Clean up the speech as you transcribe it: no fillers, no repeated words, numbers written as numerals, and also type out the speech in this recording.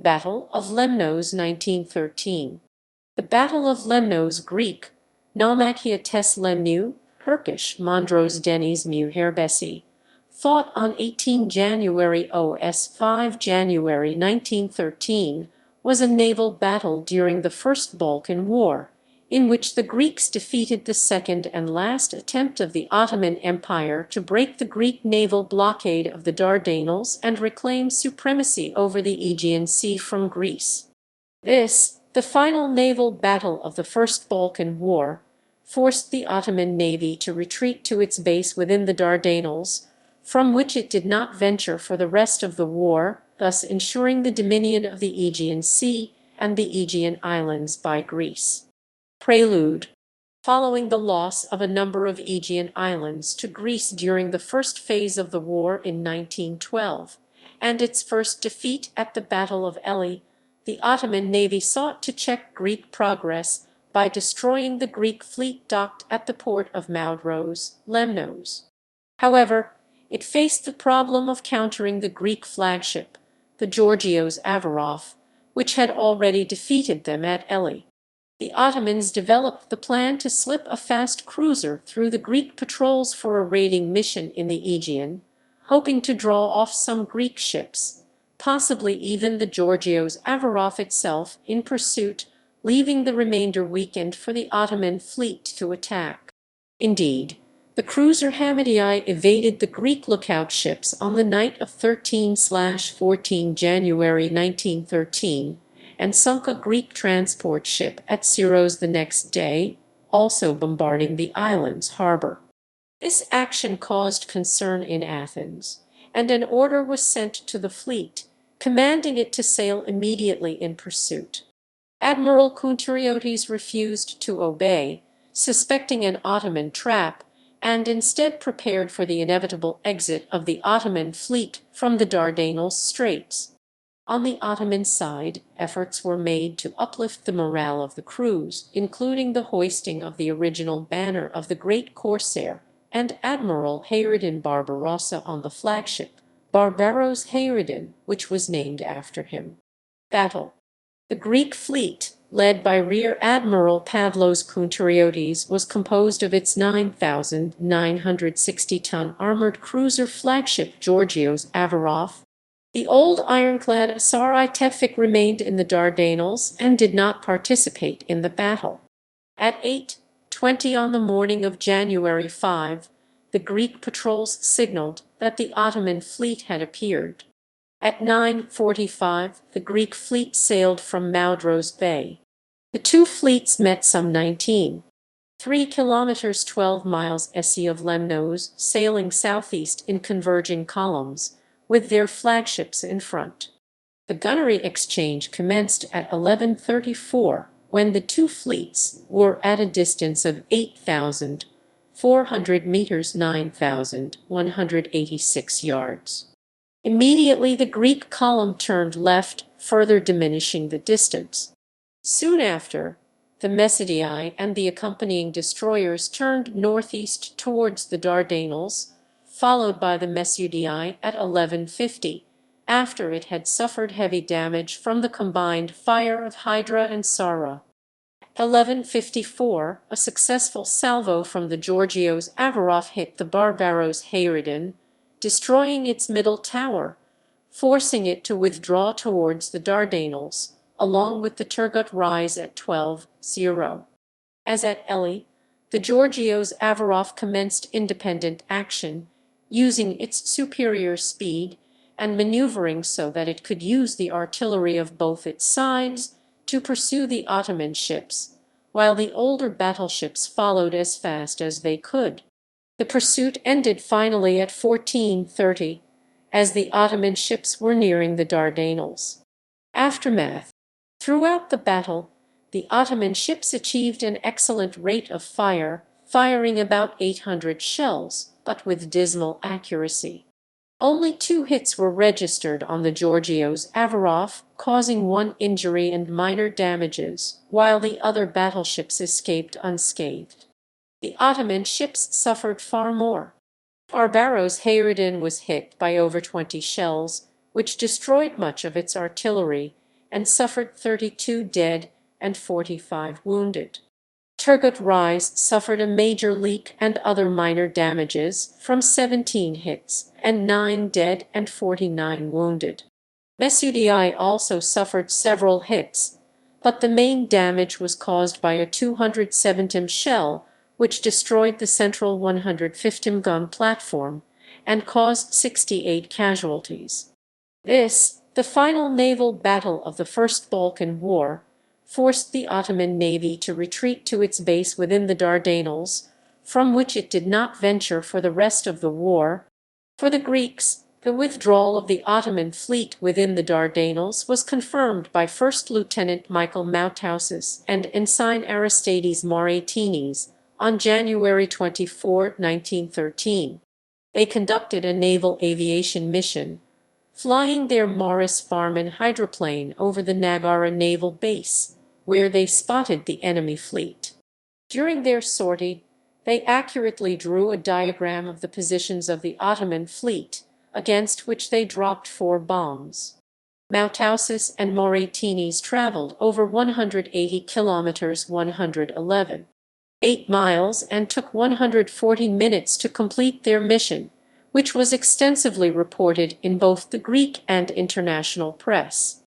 Battle of Lemnos 1913. The Battle of Lemnos, Greek, Năumachia tes Lemnu, Turkish, Mondros Deniz Muharebesi, fought on 18 January OS 5 January 1913, was a naval battle during the First Balkan War, in which the Greeks defeated the second and last attempt of the Ottoman Empire to break the Greek naval blockade of the Dardanelles and reclaim supremacy over the Aegean Sea from Greece. This, the final naval battle of the First Balkan War, forced the Ottoman Navy to retreat to its base within the Dardanelles, from which it did not venture for the rest of the war, thus ensuring the dominion of the Aegean Sea and the Aegean Islands by Greece. Prelude. Following the loss of a number of Aegean islands to Greece during the first phase of the war in 1912, and its first defeat at the Battle of Ely, the Ottoman Navy sought to check Greek progress by destroying the Greek fleet docked at the port of Mondros, Lemnos. However, it faced the problem of countering the Greek flagship, the Georgios Avarov, which had already defeated them at Ely. The Ottomans developed the plan to slip a fast cruiser through the Greek patrols for a raiding mission in the Aegean, hoping to draw off some Greek ships, possibly even the Georgios Avarov itself, in pursuit, leaving the remainder weakened for the Ottoman fleet to attack. Indeed, the cruiser Hamidii evaded the Greek lookout ships on the night of 13/14 January 1913, and sunk a Greek transport ship at Syros the next day, also bombarding the island's harbor. This action caused concern in Athens, and an order was sent to the fleet, commanding it to sail immediately in pursuit. Admiral Kounturiotis refused to obey, suspecting an Ottoman trap, and instead prepared for the inevitable exit of the Ottoman fleet from the Dardanelles Straits. On the Ottoman side, efforts were made to uplift the morale of the crews, including the hoisting of the original banner of the great corsair and Admiral Hayreddin Barbarossa on the flagship, Barbaros Hayreddin, which was named after him. Battle. The Greek fleet, led by Rear Admiral Pavlos Kounturiotis, was composed of its 9,960-ton armored cruiser flagship Georgios Avarov. The old ironclad Asari Tevfik remained in the Dardanelles and did not participate in the battle. At 8:20 on the morning of January 5, the Greek patrols signaled that the Ottoman fleet had appeared. At 9:45, the Greek fleet sailed from Mondros Bay. The two fleets met some 19.3 kilometers 12 miles east of Lemnos, sailing southeast in converging columns, with their flagships in front. The gunnery exchange commenced at 11:34, when the two fleets were at a distance of 8,400 meters 9,186 yards. Immediately the Greek column turned left, further diminishing the distance. Soon after, the Messidii and the accompanying destroyers turned northeast towards the Dardanelles, followed by the Messidii at 11:50, after it had suffered heavy damage from the combined fire of Hydra and Sara. 11:54, a successful salvo from the Georgios Avarov hit the Barbaros Hayreddin, destroying its middle tower, forcing it to withdraw towards the Dardanelles, along with the Turgut rise at 12:0. As at Ely, the Georgios Avarov commenced independent action, using its superior speed and maneuvering so that it could use the artillery of both its sides to pursue the Ottoman ships, while the older battleships followed as fast as they could. The pursuit ended finally at 14:30, as the Ottoman ships were nearing the Dardanelles. Aftermath. Throughout the battle, the Ottoman ships achieved an excellent rate of fire, firing about 800 shells, but with dismal accuracy. Only 2 hits were registered on the Georgios Avarov, causing 1 injury and minor damages, while the other battleships escaped unscathed. The Ottoman ships suffered far more. Barbaros Hayreddin was hit by over 20 shells, which destroyed much of its artillery, and suffered 32 dead and 45 wounded. Turgut Reis suffered a major leak and other minor damages from 17 hits and 9 dead and 49 wounded. Mesudi also suffered several hits, but the main damage was caused by a 270 shell, which destroyed the central 150 gun platform and caused 68 casualties. This, the final naval battle of the First Balkan War, forced the Ottoman Navy to retreat to its base within the Dardanelles, from which it did not venture for the rest of the war. For the Greeks, the withdrawal of the Ottoman fleet within the Dardanelles was confirmed by First Lieutenant Michael Mautausis and Ensign Aristides Moratinis on January 24, 1913. They conducted a naval aviation mission, flying their Morris Farman hydroplane over the Nagara naval base, where they spotted the enemy fleet. During their sortie, they accurately drew a diagram of the positions of the Ottoman fleet, against which they dropped 4 bombs. Mautausis and Moratinis traveled over 180 kilometers 8 miles and took 140 minutes to complete their mission, which was extensively reported in both the Greek and international press.